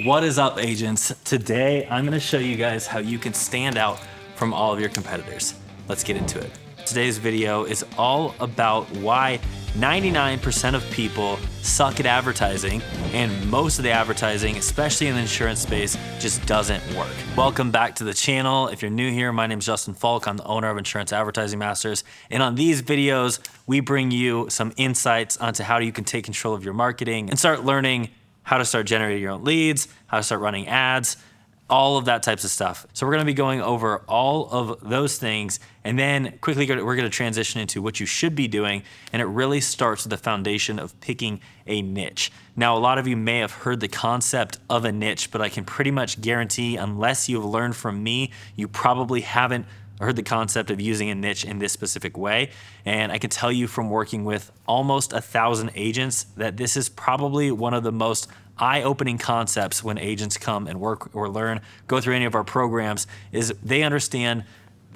What is up, agents? Today, I'm gonna show you guys how you can stand out from all of your competitors. Let's get into it. Today's video is all about why 99% of people suck at advertising, and most of the advertising, especially in the insurance space, just doesn't work. Welcome back to the channel. If you're new here, my name is Justin Falk. I'm the owner of Insurance Advertising Masters. And on these videos, we bring you some insights onto how you can take control of your marketing and start learning how to start generating your own leads, how to start running ads, all of that types of stuff. So we're gonna be going over all of those things, and then quickly we're gonna transition into what you should be doing, and it really starts with the foundation of picking a niche. Now, a lot of you may have heard the concept of a niche, but I can pretty much guarantee, unless you've learned from me, you probably haven't heard the concept of using a niche in this specific way. And I can tell you from working with almost 1,000 agents that this is probably one of the most eye-opening concepts when agents come and work or learn, go through any of our programs, is they understand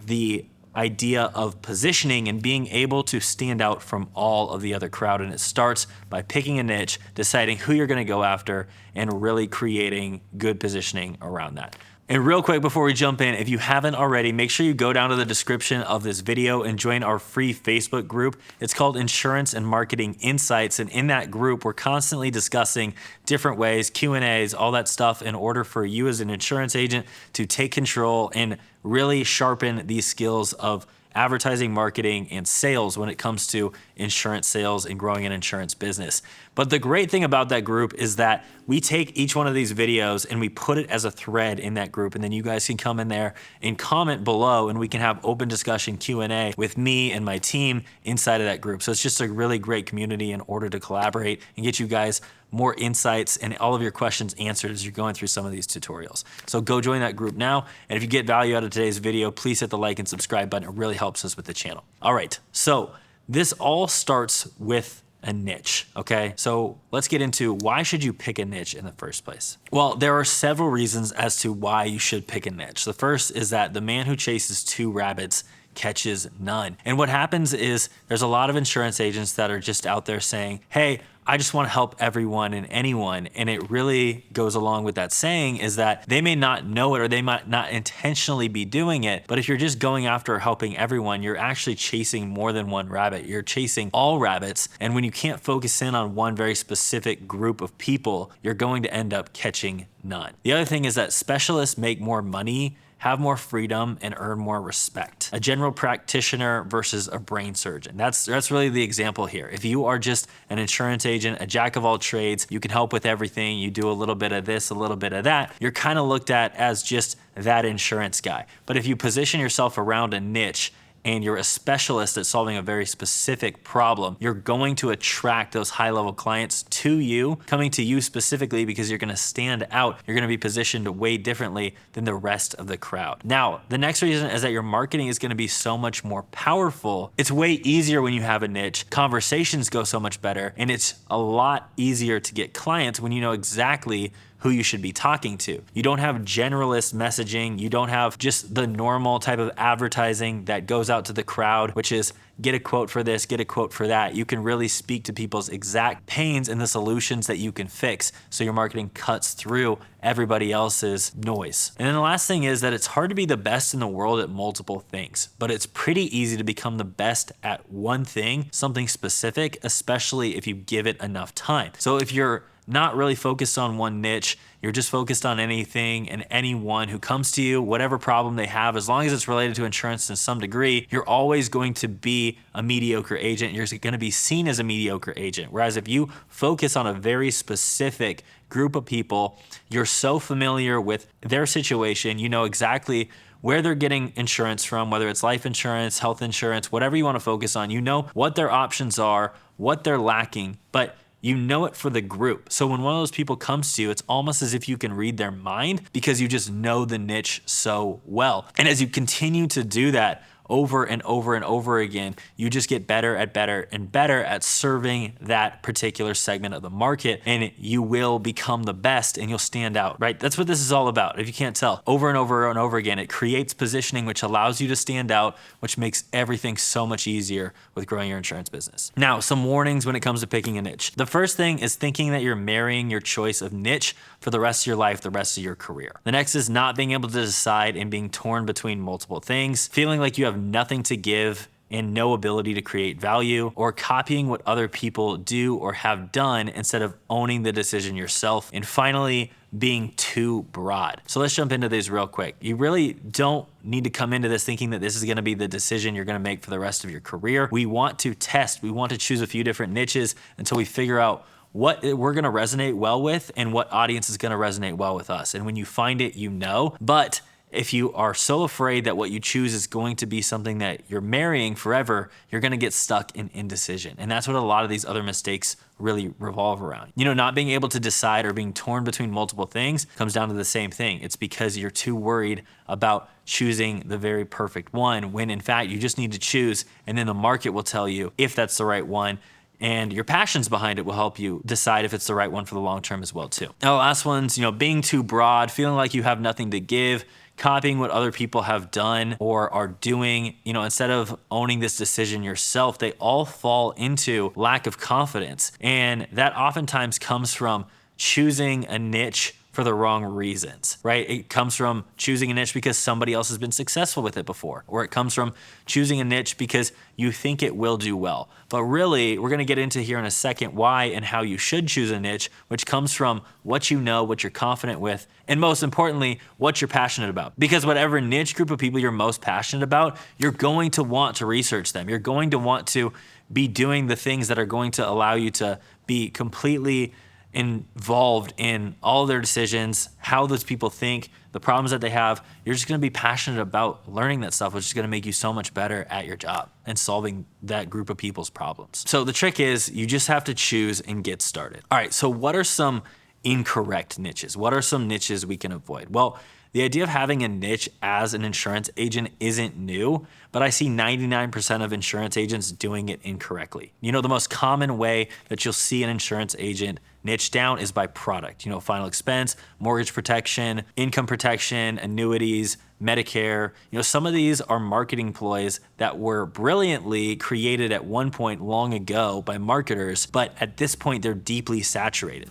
the idea of positioning and being able to stand out from all of the other crowd. And it starts by picking a niche, deciding who you're gonna go after, and really creating good positioning around that. And real quick before we jump in, if you haven't already, make sure you go down to the description of this video and join our free Facebook group. It's called Insurance and Marketing Insights. And in that group, we're constantly discussing different ways, Q&As, all that stuff in order for you as an insurance agent to take control and really sharpen these skills of advertising, marketing, and sales when it comes to insurance sales and growing an insurance business. But the great thing about that group is that we take each one of these videos and we put it as a thread in that group, and then you guys can come in there and comment below, and we can have open discussion Q&A with me and my team inside of that group. So it's just a really great community in order to collaborate and get you guys more insights and all of your questions answered as you're going through some of these tutorials. So go join that group now. And if you get value out of today's video, please hit the like and subscribe button. It really helps us with the channel. All right, so this all starts with a niche, okay? So let's get into why should you pick a niche in the first place? Well, there are several reasons as to why you should pick a niche. The first is that the man who chases two rabbits catches none. And what happens is there's a lot of insurance agents that are just out there saying, hey, I just want to help everyone and anyone. And it really goes along with that saying is that they may not know it or they might not intentionally be doing it. But if you're just going after helping everyone, you're actually chasing more than one rabbit. You're chasing all rabbits. And when you can't focus in on one very specific group of people, you're going to end up catching none. The other thing is that specialists make more money, have more freedom, and earn more respect. A general practitioner versus a brain surgeon. That's really the example here. If you are just an insurance agent, a jack of all trades, you can help with everything, you do a little bit of this, a little bit of that, you're kind of looked at as just that insurance guy. But if you position yourself around a niche and you're a specialist at solving a very specific problem, you're going to attract those high-level clients to you, coming to you specifically because you're gonna stand out. You're gonna be positioned way differently than the rest of the crowd. Now, the next reason is that your marketing is gonna be so much more powerful. It's way easier when you have a niche. Conversations go so much better, and it's a lot easier to get clients when you know exactly who you should be talking to. You don't have generalist messaging. You don't have just the normal type of advertising that goes out to the crowd, which is get a quote for this, get a quote for that. You can really speak to people's exact pains and the solutions that you can fix, so your marketing cuts through everybody else's noise. And then the last thing is that it's hard to be the best in the world at multiple things, but it's pretty easy to become the best at one thing, something specific, especially if you give it enough time. So if you're not really focused on one niche, you're just focused on anything and anyone who comes to you, whatever problem they have, as long as it's related to insurance to some degree, you're always going to be a mediocre agent. You're going to be seen as a mediocre agent. Whereas if you focus on a very specific group of people, you're so familiar with their situation, you know exactly where they're getting insurance from, whether it's life insurance, health insurance, whatever you want to focus on, you know what their options are, what they're lacking, but you know it for the group. So when one of those people comes to you, it's almost as if you can read their mind because you just know the niche so well. And as you continue to do that over and over and over again, you just get better at serving that particular segment of the market, and you will become the best and you'll stand out, right? That's what this is all about. If you can't tell, over and over and over again, it creates positioning, which allows you to stand out, which makes everything so much easier with growing your insurance business. Now, some warnings when it comes to picking a niche. The first thing is thinking that you're marrying your choice of niche for the rest of your life, the rest of your career. The next is not being able to decide and being torn between multiple things, feeling like you have nothing to give and no ability to create value, or copying what other people do or have done instead of owning the decision yourself. And finally, being too broad. So let's jump into these real quick. You really don't need to come into this thinking that this is gonna be the decision you're gonna make for the rest of your career. We want to test, we want to choose a few different niches until we figure out what we're gonna resonate well with and what audience is gonna resonate well with us. And when you find it, you know. But if you are so afraid that what you choose is going to be something that you're marrying forever, you're gonna get stuck in indecision. And that's what a lot of these other mistakes really revolve around. You know, not being able to decide or being torn between multiple things comes down to the same thing. It's because you're too worried about choosing the very perfect one, when in fact you just need to choose, and then the market will tell you if that's the right one. And your passions behind it will help you decide if it's the right one for the long term as well too. Now, the last one's, being too broad, feeling like you have nothing to give, copying what other people have done or are doing, instead of owning this decision yourself. They all fall into lack of confidence. And that oftentimes comes from choosing a niche for the wrong reasons, right? It comes from choosing a niche because somebody else has been successful with it before, or it comes from choosing a niche because you think it will do well. But really, we're gonna get into here in a second why and how you should choose a niche, which comes from what you know, what you're confident with, and most importantly, what you're passionate about. Because whatever niche group of people you're most passionate about, you're going to want to research them. You're going to want to be doing the things that are going to allow you to be completely involved in all their decisions, how those people think, the problems that they have. You're just gonna be passionate about learning that stuff, which is gonna make you so much better at your job and solving that group of people's problems. So the trick is you just have to choose and get started. All right, so what are some incorrect niches? What are some niches we can avoid? Well, the idea of having a niche as an insurance agent isn't new, but I see 99% of insurance agents doing it incorrectly. The most common way that you'll see an insurance agent niche down is by product. Final expense, mortgage protection, income protection, annuities, Medicare. Some of these are marketing ploys that were brilliantly created at one point long ago by marketers, but at this point they're deeply saturated.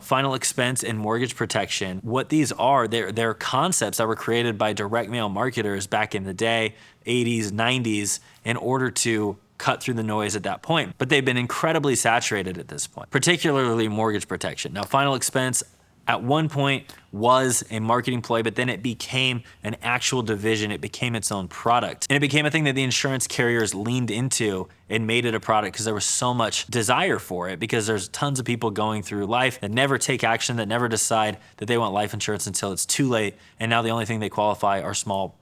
Final expense and mortgage protection, what these are, they're concepts that were created by direct mail marketers back in the day, 80s, 90s, in order to cut through the noise at that point. But they've been incredibly saturated at this point, particularly mortgage protection. Now, final expense at one point was a marketing ploy, but then it became an actual division. It became its own product. And it became a thing that the insurance carriers leaned into and made it a product because there was so much desire for it, because there's tons of people going through life that never take action, that never decide that they want life insurance until it's too late. And now the only thing they qualify are small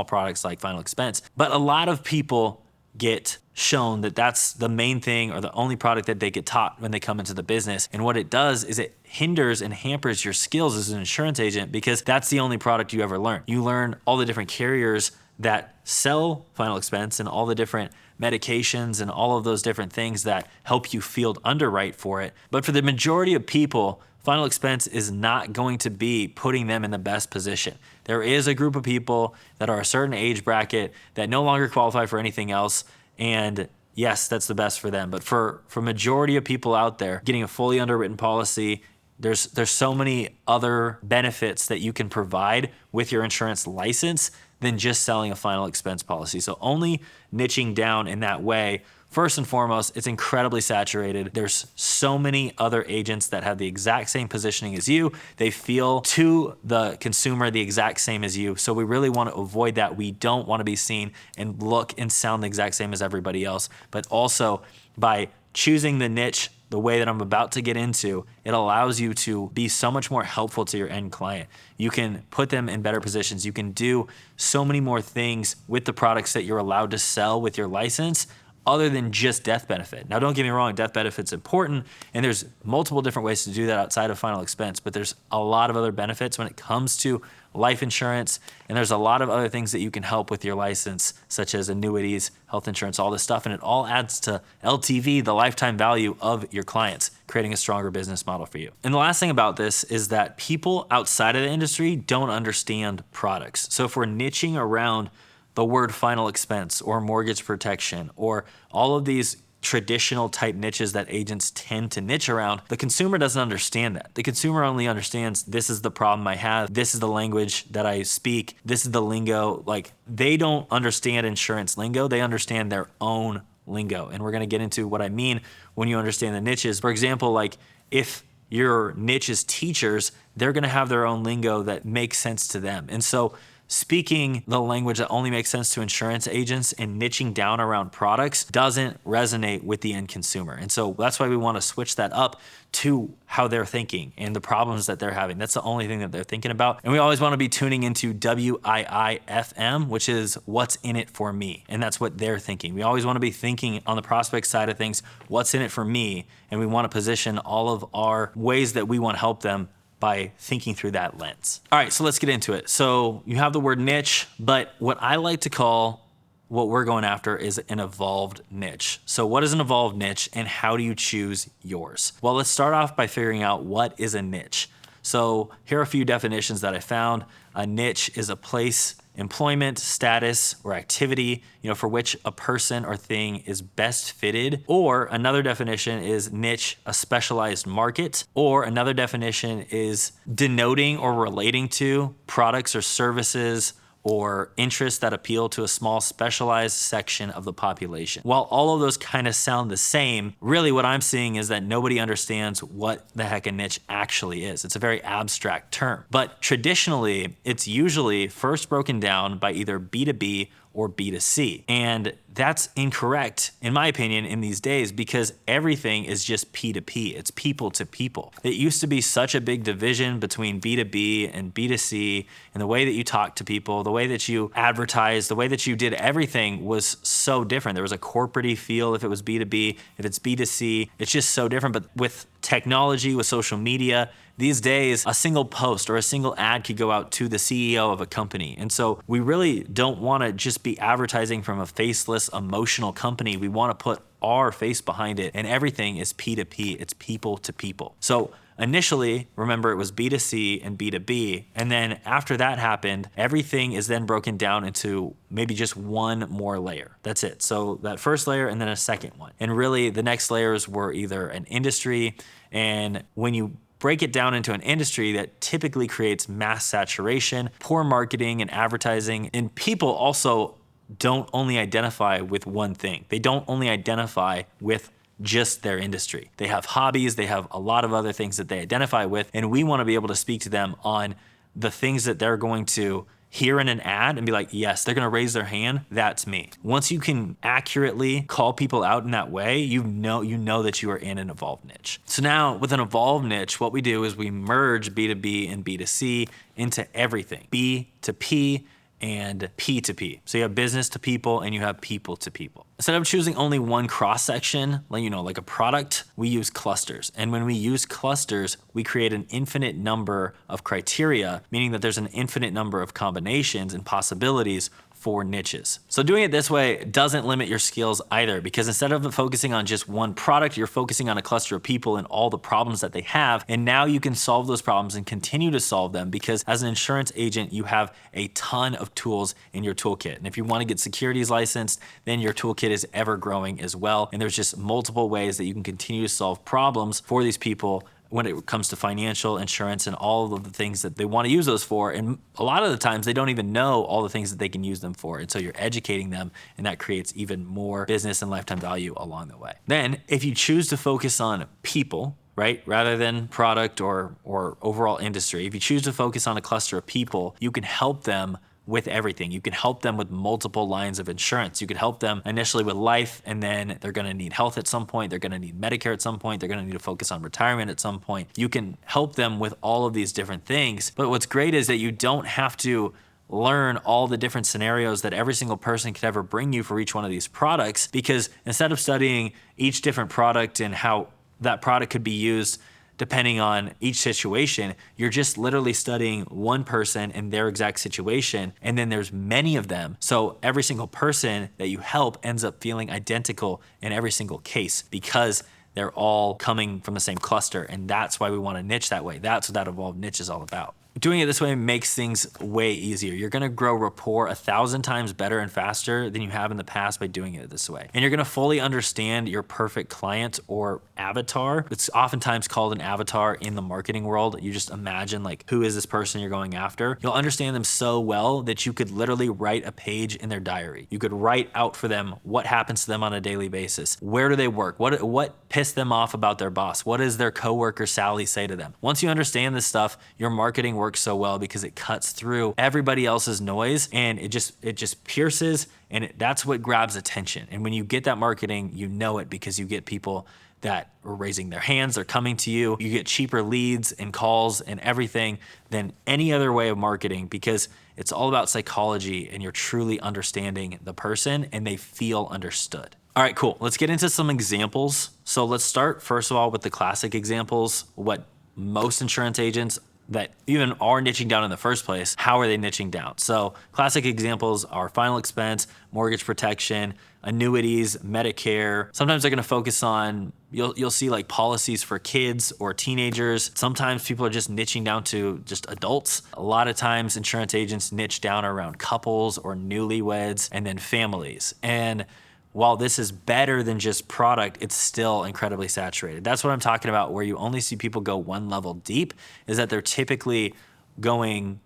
products like final expense. But a lot of people get shown that that's the main thing or the only product that they get taught when they come into the business. And what it does is it hinders and hampers your skills as an insurance agent, because that's the only product you ever learn. You learn all the different carriers that sell final expense and all the different medications and all of those different things that help you field underwrite for it. But for the majority of people, final expense is not going to be putting them in the best position. There is a group of people that are a certain age bracket that no longer qualify for anything else. And yes, that's the best for them. But for majority of people out there, getting a fully underwritten policy, there's so many other benefits that you can provide with your insurance license than just selling a final expense policy. So only niching down in that way, first and foremost, it's incredibly saturated. There's so many other agents that have the exact same positioning as you. They feel to the consumer the exact same as you. So we really want to avoid that. We don't want to be seen and look and sound the exact same as everybody else. But also by choosing the niche the way that I'm about to get into, it allows you to be so much more helpful to your end client. You can put them in better positions. You can do so many more things with the products that you're allowed to sell with your license other than just death benefit. Now, don't get me wrong, death benefit's important, and there's multiple different ways to do that outside of final expense, but there's a lot of other benefits when it comes to life insurance, and there's a lot of other things that you can help with your license, such as annuities, health insurance, all this stuff, and it all adds to LTV, the lifetime value of your clients, creating a stronger business model for you. And the last thing about this is that people outside of the industry don't understand products. So if we're niching around the word final expense or mortgage protection or all of these traditional type niches that agents tend to niche around, the consumer doesn't understand that. The consumer only understands, this is the problem I have, this is the language that I speak, this is the lingo. Like, they don't understand insurance lingo, they understand their own lingo. And we're gonna get into what I mean when you understand the niches. For example, like if your niche is teachers, they're gonna have their own lingo that makes sense to them. And so speaking the language that only makes sense to insurance agents and niching down around products doesn't resonate with the end consumer. And so that's why we want to switch that up to how they're thinking and the problems that they're having. That's the only thing that they're thinking about. And we always want to be tuning into WIIFM, which is what's in it for me. And that's what they're thinking. We always want to be thinking on the prospect side of things, what's in it for me? And we want to position all of our ways that we want to help them by thinking through that lens. All right, so let's get into it. So you have the word niche, but what I like to call what we're going after is an evolved niche. So what is an evolved niche and how do you choose yours? Well, let's start off by figuring out what is a niche. So here are a few definitions that I found. A niche is a place, employment, status, or activity, for which a person or thing is best fitted. Or another definition is niche, a specialized market. Or another definition is denoting or relating to products or services or interests that appeal to a small specialized section of the population. While all of those kind of sound the same, really what I'm seeing is that nobody understands what the heck a niche actually is. It's a very abstract term. But traditionally, it's usually first broken down by either B2B or B2C. And that's incorrect, in my opinion, in these days because everything is just P2P. It's people to people. It used to be such a big division between B2B and B2C, and the way that you talk to people, the way that you advertise, the way that you did everything was so different. There was a corporate-y feel if it was B2B. If it's B2C, it's just so different. But with technology, with social media, these days, a single post or a single ad could go out to the CEO of a company. And so we really don't want to just be advertising from a faceless, emotional company. We want to put our face behind it, and everything is P2P. It's people to people. So initially, remember, it was B2C and B2B. And then after that happened, everything is then broken down into maybe just one more layer. That's it. So that first layer and then a second one. And really the next layers were either an industry, and when you break it down into an industry, that typically creates mass saturation, poor marketing and advertising, and people also don't only identify with one thing. They don't only identify with just their industry. They have hobbies, they have a lot of other things that they identify with, and we want to be able to speak to them on the things that they're going to hear in an ad and be like, yes, they're gonna raise their hand, that's me. Once you can accurately call people out in that way, you know that you are in an evolved niche. So now with an evolved niche, what we do is we merge B2B and B2C into everything, B to P and P to P. So you have business to people and you have people to people. Instead of choosing only one cross section, like a product, we use clusters. And when we use clusters, we create an infinite number of criteria, meaning that there's an infinite number of combinations and possibilities for niches. So doing it this way doesn't limit your skills either, because instead of focusing on just one product, you're focusing on a cluster of people and all the problems that they have. And now you can solve those problems and continue to solve them, because as an insurance agent, you have a ton of tools in your toolkit. And if you want to get securities licensed, then your toolkit is ever growing as well. And there's just multiple ways that you can continue to solve problems for these people when it comes to financial, insurance, and all of the things that they want to use those for. And a lot of the times they don't even know all the things that they can use them for. And so you're educating them, and that creates even more business and lifetime value along the way. Then if you choose to focus on people, right, rather than product or overall industry, if you choose to focus on a cluster of people, you can help them with everything. You can help them with multiple lines of insurance. You can help them initially with life, and then they're gonna need health at some point. They're gonna need Medicare at some point. They're gonna need to focus on retirement at some point. You can help them with all of these different things. But what's great is that you don't have to learn all the different scenarios that every single person could ever bring you for each one of these products, because instead of studying each different product and how that product could be used depending on each situation, you're just literally studying one person and their exact situation, and then there's many of them. So every single person that you help ends up feeling identical in every single case because they're all coming from the same cluster, and that's why we want to niche that way. That's what that evolved niche is all about. Doing it this way makes things way easier. You're gonna grow rapport 1,000 times better and faster than you have in the past by doing it this way. And you're gonna fully understand your perfect client or avatar. It's oftentimes called an avatar in the marketing world. You just imagine like, who is this person you're going after? You'll understand them so well that you could literally write a page in their diary. You could write out for them what happens to them on a daily basis. Where do they work? What pissed them off about their boss? What does their coworker Sally say to them? Once you understand this stuff, your marketing works so well because it cuts through everybody else's noise, and it just pierces, and that's what grabs attention. And when you get that marketing, you know it because you get people that are raising their hands, they're coming to you. You get cheaper leads and calls and everything than any other way of marketing, because it's all about psychology and you're truly understanding the person and they feel understood. All right, cool. Let's get into some examples. So let's start first of all with the classic examples, what most insurance agents that even are niching down in the first place, how are they niching down? So classic examples are final expense, mortgage protection, annuities, Medicare. Sometimes they're gonna focus on, you'll see like policies for kids or teenagers. Sometimes people are just niching down to just adults. A lot of times insurance agents niche down around couples or newlyweds and then families. And while this is better than just product, it's still incredibly saturated. That's what I'm talking about, where you only see people go one level deep, is that they're typically going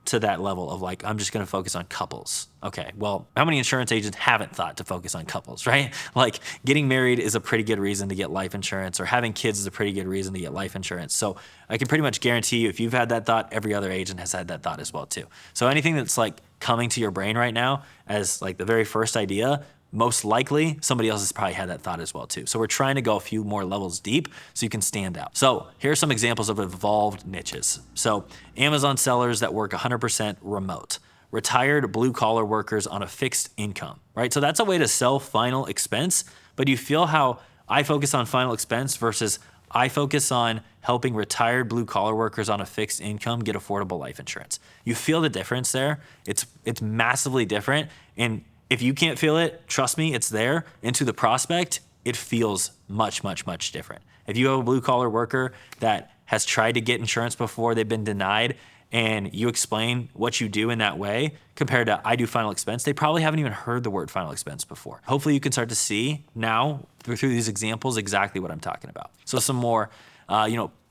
to that level of like, I'm just gonna focus on couples. Okay, well, how many insurance agents haven't thought to focus on couples, right? Like getting married is a pretty good reason to get life insurance, or having kids is a pretty good reason to get life insurance. So I can pretty much guarantee you, if you've had that thought, every other agent has had that thought as well too. So anything that's like coming to your brain right now as like the very first idea, most likely somebody else has probably had that thought as well too. So we're trying to go a few more levels deep so you can stand out. So here are some examples of evolved niches. So Amazon sellers that work 100% remote, retired blue collar workers on a fixed income, right? So that's a way to sell final expense, but you feel how I focus on final expense versus I focus on helping retired blue collar workers on a fixed income get affordable life insurance. You feel the difference there? It's massively different. And if you can't feel it, trust me, it's there. And to the prospect, it feels much, much, much different. If you have a blue collar worker that has tried to get insurance before, they've been denied, and you explain what you do in that way compared to I do final expense, they probably haven't even heard the word final expense before. Hopefully you can start to see now through these examples exactly what I'm talking about. So some more,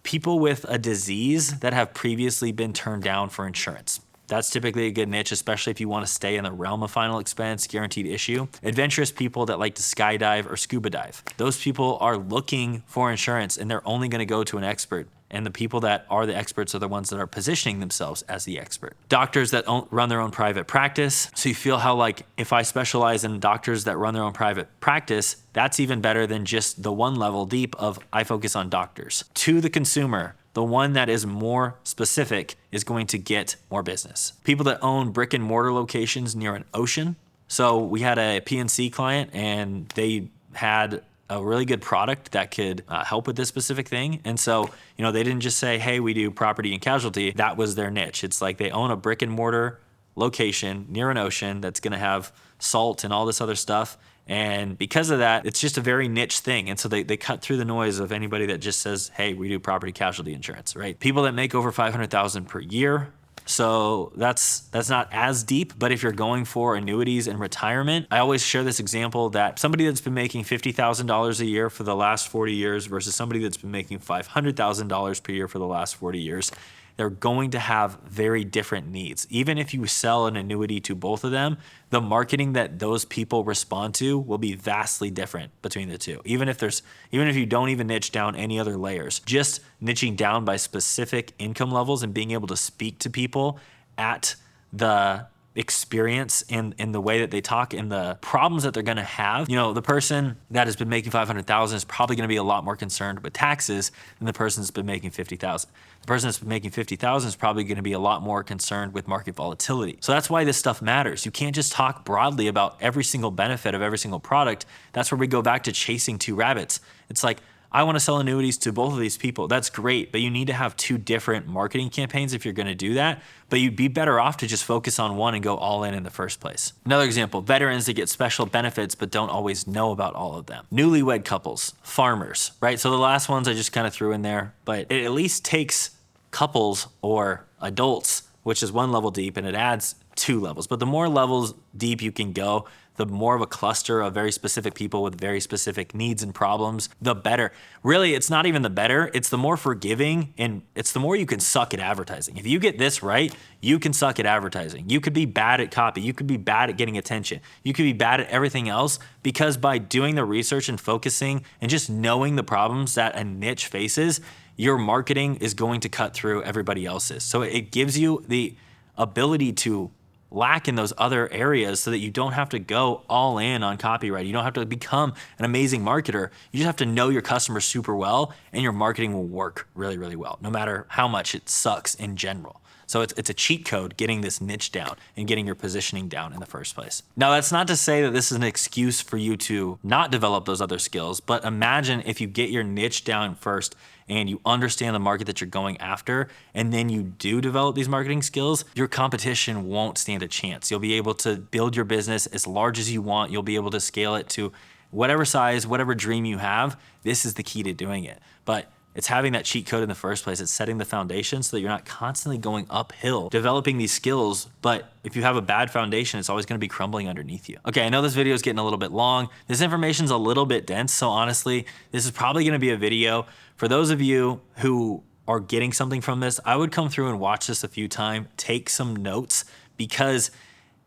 people with a disease that have previously been turned down for insurance. That's typically a good niche, especially if you want to stay in the realm of final expense, guaranteed issue. Adventurous people that like to skydive or scuba dive. Those people are looking for insurance and they're only going to go to an expert. And the people that are the experts are the ones that are positioning themselves as the expert. Doctors that run their own private practice. So you feel how like if I specialize in doctors that run their own private practice, that's even better than just the one level deep of I focus on doctors. To the consumer, the one that is more specific is going to get more business. People that own brick and mortar locations near an ocean. So we had a PNC client and they had a really good product that could help with this specific thing. And so, they didn't just say, hey, we do property and casualty. That was their niche. It's like they own a brick and mortar location near an ocean that's gonna have salt and all this other stuff. And because of that, it's just a very niche thing. And so they cut through the noise of anybody that just says, hey, we do property casualty insurance, right? People that make over $500,000 per year. So that's not as deep, but if you're going for annuities and retirement, I always share this example that somebody that's been making $50,000 a year for the last 40 years versus somebody that's been making $500,000 per year for the last 40 years, they're going to have very different needs. Even if you sell an annuity to both of them, the marketing that those people respond to will be vastly different between the two. Even if you don't even niche down any other layers, just niching down by specific income levels and being able to speak to people at the experience in the way that they talk and the problems that they're going to have. You know, the person that has been making 500,000 is probably going to be a lot more concerned with taxes than the person that's been making 50,000. The person that's been making 50,000 is probably going to be a lot more concerned with market volatility. So that's why this stuff matters. You can't just talk broadly about every single benefit of every single product. That's where we go back to chasing two rabbits. It's like, I want to sell annuities to both of these people. That's great, but you need to have two different marketing campaigns if you're going to do that. But you'd be better off to just focus on one and go all in the first place. Another example, veterans that get special benefits but don't always know about all of them. Newlywed couples, farmers, right? So the last ones I just kind of threw in there, but it at least takes couples or adults, which is one level deep, and it adds 2 levels. But the more levels deep you can go, the more of a cluster of very specific people with very specific needs and problems, the better. Really, it's not even the better, it's the more forgiving, and it's the more you can suck at advertising. If you get this right, you can suck at advertising. You could be bad at copy, you could be bad at getting attention, you could be bad at everything else, because by doing the research and focusing and just knowing the problems that a niche faces, your marketing is going to cut through everybody else's. So it gives you the ability to lack in those other areas so that you don't have to go all in on copyright. You don't have to become an amazing marketer. You just have to know your customers super well, and your marketing will work really, really well, no matter how much it sucks in general. So it's a cheat code getting this niche down and getting your positioning down in the first place. Now, that's not to say that this is an excuse for you to not develop those other skills, but imagine if you get your niche down first and you understand the market that you're going after, and then you do develop these marketing skills, your competition won't stand a chance. You'll be able to build your business as large as you want. You'll be able to scale it to whatever size, whatever dream you have. This is the key to doing it. But it's having that cheat code in the first place. It's setting the foundation so that you're not constantly going uphill, developing these skills. But if you have a bad foundation, it's always going to be crumbling underneath you. Okay, I know this video is getting a little bit long. This information's a little bit dense. So honestly, this is probably going to be a video. For those of you who are getting something from this, I would come through and watch this a few times, take some notes, because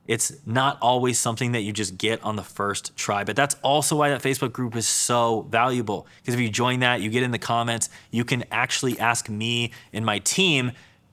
it's not always something that you just get on the first try. But that's also why that Facebook group is so valuable. Because if you join that, you get in the comments, you can actually ask me and my team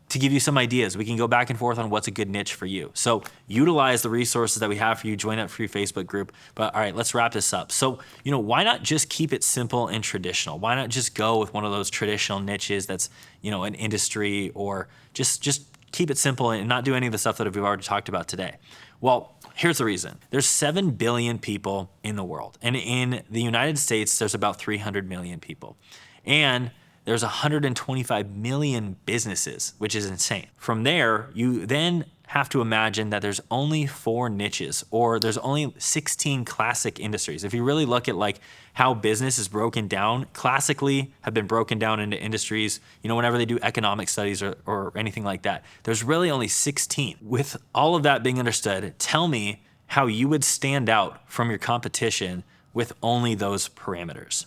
to give you some ideas. We can go back and forth on what's a good niche for you. So utilize the resources that we have for you. Join that free Facebook group. But all right, let's wrap this up. So, why not just keep it simple and traditional? Why not just go with one of those traditional niches that's, an industry, or just keep it simple and not do any of the stuff that we've already talked about today? Well, here's the reason. There's 7 billion people in the world. And in the United States, there's about 300 million people. And there's 125 million businesses, which is insane. From there, you then have to imagine that there's only 4 niches, or there's only 16 classic industries. If you really look at like how business is broken down, classically have been broken down into industries, whenever they do economic studies or anything like that, there's really only 16. With all of that being understood, tell me how you would stand out from your competition with only those parameters.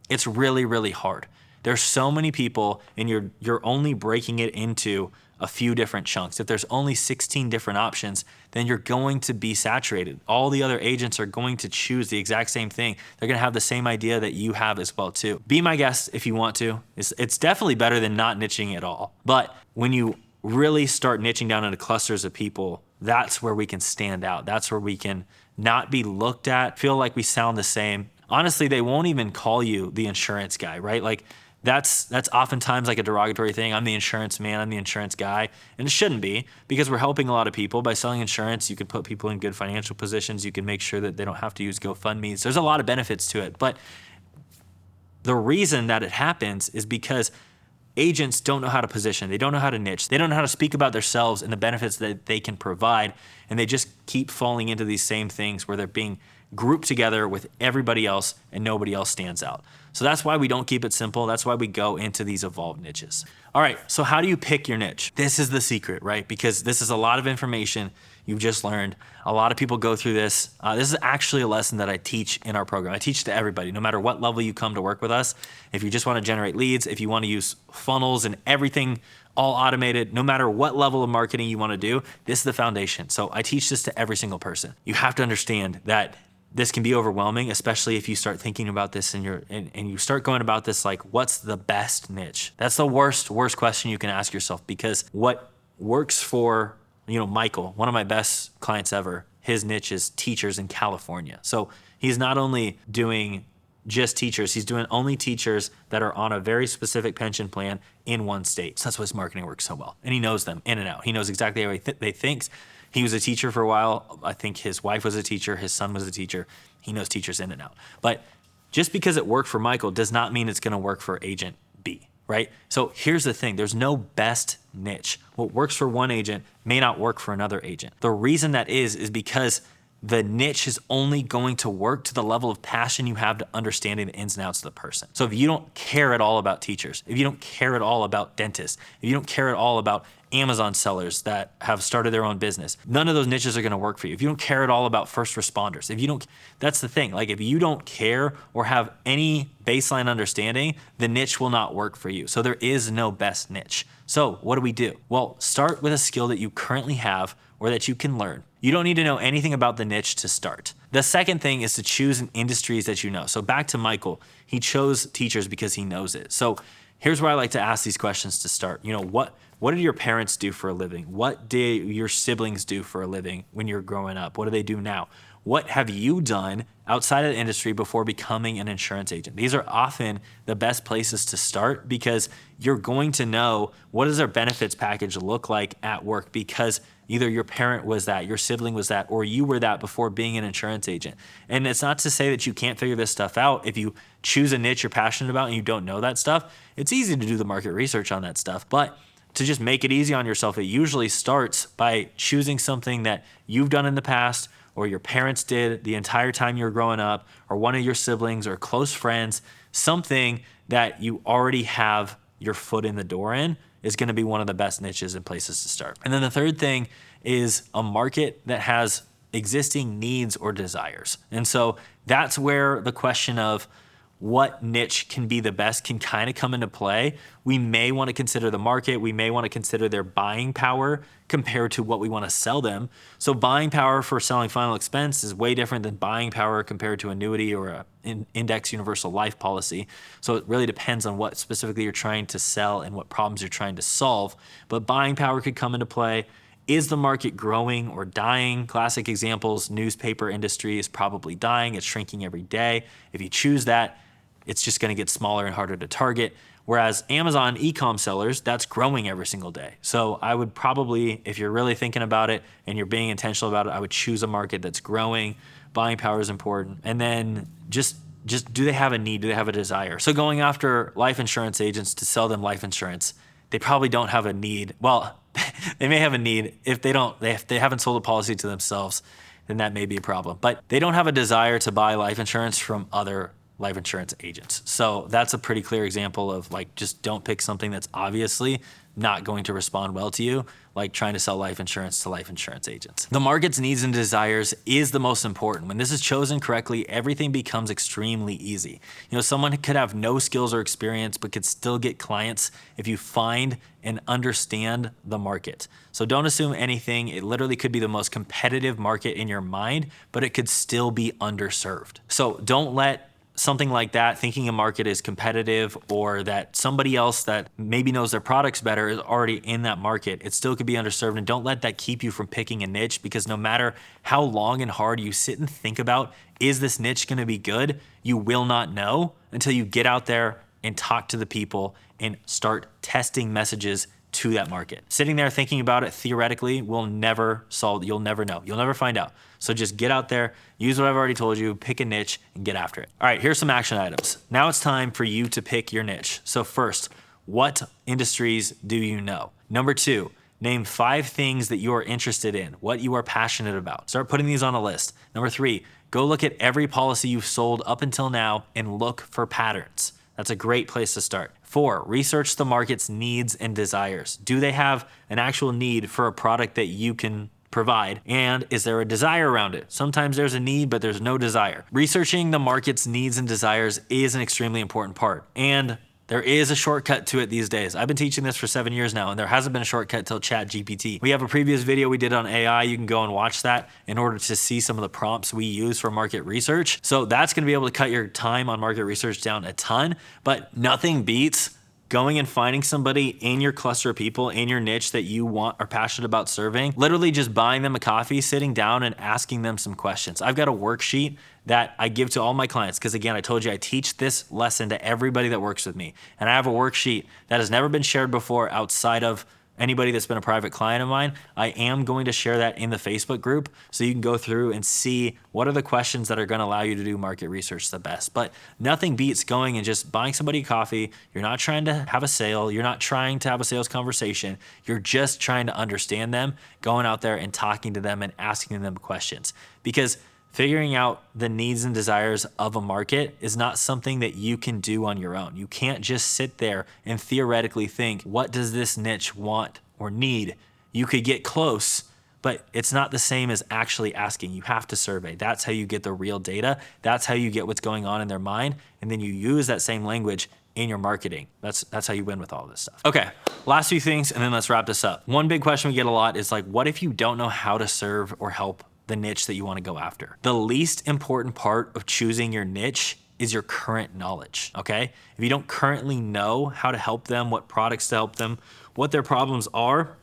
It's really, really hard. There's so many people, and you're only breaking it into a few different chunks. If there's only 16 different options, then you're going to be saturated. All the other agents are going to choose the exact same thing. They're going to have the same idea that you have as well too. Be my guest if you want to. It's definitely better than not niching at all. But when you really start niching down into clusters of people, that's where we can stand out. That's where we can not be looked at, feel like we sound the same. Honestly, they won't even call you the insurance guy, right? Like, that's oftentimes like a derogatory thing. I'm the insurance man, I'm the insurance guy. And it shouldn't be, because we're helping a lot of people. By selling insurance, you can put people in good financial positions. You can make sure that they don't have to use GoFundMes. There's a lot of benefits to it. But the reason that it happens is because agents don't know how to position. They don't know how to niche. They don't know how to speak about themselves and the benefits that they can provide. And they just keep falling into these same things where they're being grouped together with everybody else and nobody else stands out. So that's why we don't keep it simple. That's why we go into these evolved niches. All right, so how do you pick your niche? This is the secret, right? Because this is a lot of information you've just learned. A lot of people go through this. This is actually a lesson that I teach in our program. I teach to everybody, no matter what level you come to work with us. If you just want to generate leads, if you want to use funnels and everything all automated, no matter what level of marketing you want to do, this is the foundation. So I teach this to every single person. You have to understand that this can be overwhelming, especially if you start thinking about this and you start going about this like, what's the best niche? That's the worst question you can ask yourself, because what works for Michael, one of my best clients ever, his niche is teachers in California. So he's not only doing just teachers, he's doing only teachers that are on a very specific pension plan in one state. So that's why his marketing works so well. And he knows them in and out. He knows exactly how they think. He was a teacher for a while. I think his wife was a teacher. His son was a teacher. He knows teachers in and out. But just because it worked for Michael does not mean it's going to work for agent B, right? So here's the thing. There's no best niche. What works for one agent may not work for another agent. The reason that is because the niche is only going to work to the level of passion you have to understanding the ins and outs of the person. So if you don't care at all about teachers, if you don't care at all about dentists, if you don't care at all about Amazon sellers that have started their own business, none of those niches are going to work for you. If you don't care at all about first responders, that's the thing. Like if you don't care or have any baseline understanding, the niche will not work for you. So there is no best niche. So what do? Well, start with a skill that you currently have or that you can learn. You don't need to know anything about the niche to start. The second thing is to choose in industries that you know. So back to Michael, he chose teachers because he knows it. So here's where I like to ask these questions to start. What did your parents do for a living? What did your siblings do for a living when you're growing up? What do they do now? What have you done outside of the industry before becoming an insurance agent? These are often the best places to start because you're going to know what does their benefits package look like at work because either your parent was that, your sibling was that, or you were that before being an insurance agent. And it's not to say that you can't figure this stuff out. If you choose a niche you're passionate about and you don't know that stuff, it's easy to do the market research on that stuff. But to just make it easy on yourself, it usually starts by choosing something that you've done in the past or your parents did the entire time you were growing up, or one of your siblings or close friends, something that you already have your foot in the door in is going to be one of the best niches and places to start. And then the third thing is a market that has existing needs or desires. And so that's where the question of what niche can be the best can kind of come into play. We may want to consider the market. We may want to consider their buying power compared to what we want to sell them. So buying power for selling final expense is way different than buying power compared to annuity or an index universal life policy. So it really depends on what specifically you're trying to sell and what problems you're trying to solve. But buying power could come into play. Is the market growing or dying? Classic examples, newspaper industry is probably dying. It's shrinking every day. If you choose that, it's just going to get smaller and harder to target. Whereas Amazon e-com sellers, that's growing every single day. So I would probably, if you're really thinking about it and you're being intentional about it, I would choose a market that's growing. Buying power is important. And then just do they have a need? Do they have a desire? So going after life insurance agents to sell them life insurance, they probably don't have a need. Well, they may have a need. If they haven't sold a policy to themselves, then that may be a problem. But they don't have a desire to buy life insurance from other life insurance agents. So that's a pretty clear example of just don't pick something that's obviously not going to respond well to you, like trying to sell life insurance to life insurance agents. The market's needs and desires is the most important. When this is chosen correctly, everything becomes extremely easy. Someone could have no skills or experience, but could still get clients if you find and understand the market. So don't assume anything. It literally could be the most competitive market in your mind, but it could still be underserved. So don't let something like that, thinking a market is competitive or that somebody else that maybe knows their products better is already in that market, it still could be underserved. And don't let that keep you from picking a niche, because no matter how long and hard you sit and think about, is this niche going to be good? You will not know until you get out there and talk to the people and start testing messages to that market. Sitting there thinking about it theoretically will never solve, you'll never know. You'll never find out. So just get out there, use what I've already told you, pick a niche and get after it. All right, here's some action items. Now it's time for you to pick your niche. So first, what industries do you know? Number 2, name 5 things that you are interested in, what you are passionate about. Start putting these on a list. Number 3, go look at every policy you've sold up until now and look for patterns. That's a great place to start. 4, research the market's needs and desires. Do they have an actual need for a product that you can provide? And is there a desire around it? Sometimes there's a need, but there's no desire. Researching the market's needs and desires is an extremely important part. And there is a shortcut to it these days. I've been teaching this for 7 years now, and there hasn't been a shortcut till ChatGPT. We have a previous video we did on AI. You can go and watch that in order to see some of the prompts we use for market research. So that's gonna be able to cut your time on market research down a ton, but nothing beats going and finding somebody in your cluster of people, in your niche that you want, are passionate about serving, literally just buying them a coffee, sitting down and asking them some questions. I've got a worksheet that I give to all my clients because, again, I told you I teach this lesson to everybody that works with me. And I have a worksheet that has never been shared before outside of anybody that's been a private client of mine. I am going to share that in the Facebook group so you can go through and see what are the questions that are going to allow you to do market research the best. But nothing beats going and just buying somebody coffee. You're not trying to have a sale. You're not trying to have a sales conversation. You're just trying to understand them, going out there and talking to them and asking them questions. Because figuring out the needs and desires of a market is not something that you can do on your own. You can't just sit there and theoretically think, what does this niche want or need? You could get close, but it's not the same as actually asking. You have to survey. That's how you get the real data. That's how you get what's going on in their mind. And then you use that same language in your marketing. That's how you win with all this stuff. Okay, last few things, and then let's wrap this up. One big question we get a lot is like, what if you don't know how to serve or help the niche that you want to go after? The least important part of choosing your niche is your current knowledge, okay? If you don't currently know how to help them, what products to help them, what their problems are,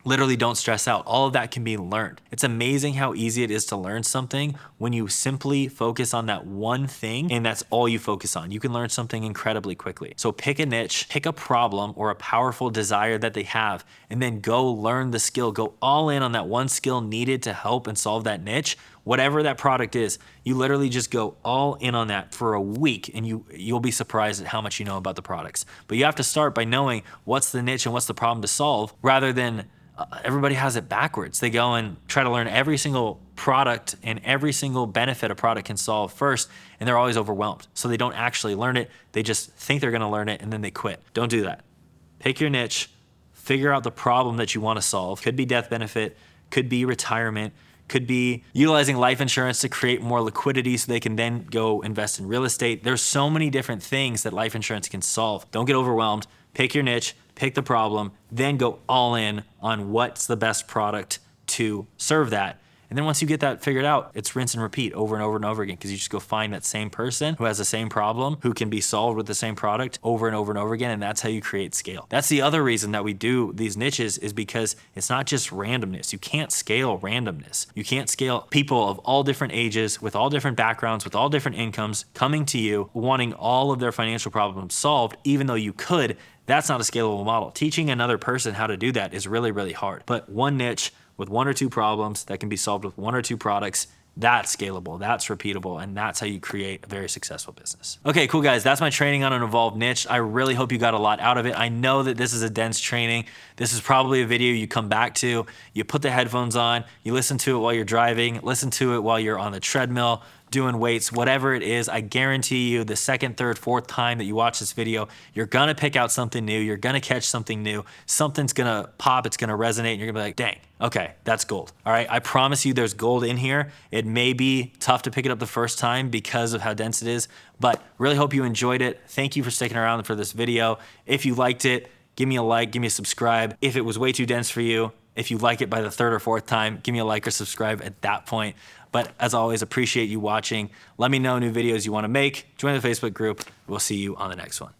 literally don't stress out. All of that can be learned. It's amazing how easy it is to learn something when you simply focus on that one thing and that's all you focus on. You can learn something incredibly quickly. So pick a niche, pick a problem or a powerful desire that they have, and then go learn the skill. Go all in on that one skill needed to help and solve that niche. Whatever that product is, you literally just go all in on that for a week and you'll be surprised at how much you know about the products. But you have to start by knowing what's the niche and what's the problem to solve, rather than everybody has it backwards. They go and try to learn every single product and every single benefit a product can solve first, and they're always overwhelmed. So they don't actually learn it. They just think they're gonna learn it and then they quit. Don't do that. Pick your niche, figure out the problem that you wanna solve. Could be death benefit, could be retirement, could be utilizing life insurance to create more liquidity so they can then go invest in real estate. There's so many different things that life insurance can solve. Don't get overwhelmed. Pick your niche, pick the problem, then go all in on what's the best product to serve that. And then once you get that figured out, it's rinse and repeat over and over and over again, because you just go find that same person who has the same problem, who can be solved with the same product over and over and over again. And that's how you create scale. That's the other reason that we do these niches, is because it's not just randomness. You can't scale randomness. You can't scale people of all different ages, with all different backgrounds, with all different incomes, coming to you, wanting all of their financial problems solved, even though you could. That's not a scalable model. Teaching another person how to do that is really, really hard. But one niche with one or two problems that can be solved with one or two products, that's scalable, that's repeatable, and that's how you create a very successful business. Okay, cool guys, that's my training on an evolved niche. I really hope you got a lot out of it. I know that this is a dense training. This is probably a video you come back to, you put the headphones on, you listen to it while you're driving, listen to it while you're on the treadmill, doing weights, whatever it is. I guarantee you the second, third, fourth time that you watch this video, you're gonna pick out something new, you're gonna catch something new, something's gonna pop, it's gonna resonate, and you're gonna be like, dang, okay, that's gold. All right, I promise you there's gold in here. It may be tough to pick it up the first time because of how dense it is, but really hope you enjoyed it. Thank you for sticking around for this video. If you liked it, give me a like, give me a subscribe. If it was way too dense for you, if you like it by the third or fourth time, give me a like or subscribe at that point. But as always, appreciate you watching. Let me know new videos you want to make. Join the Facebook group. We'll see you on the next one.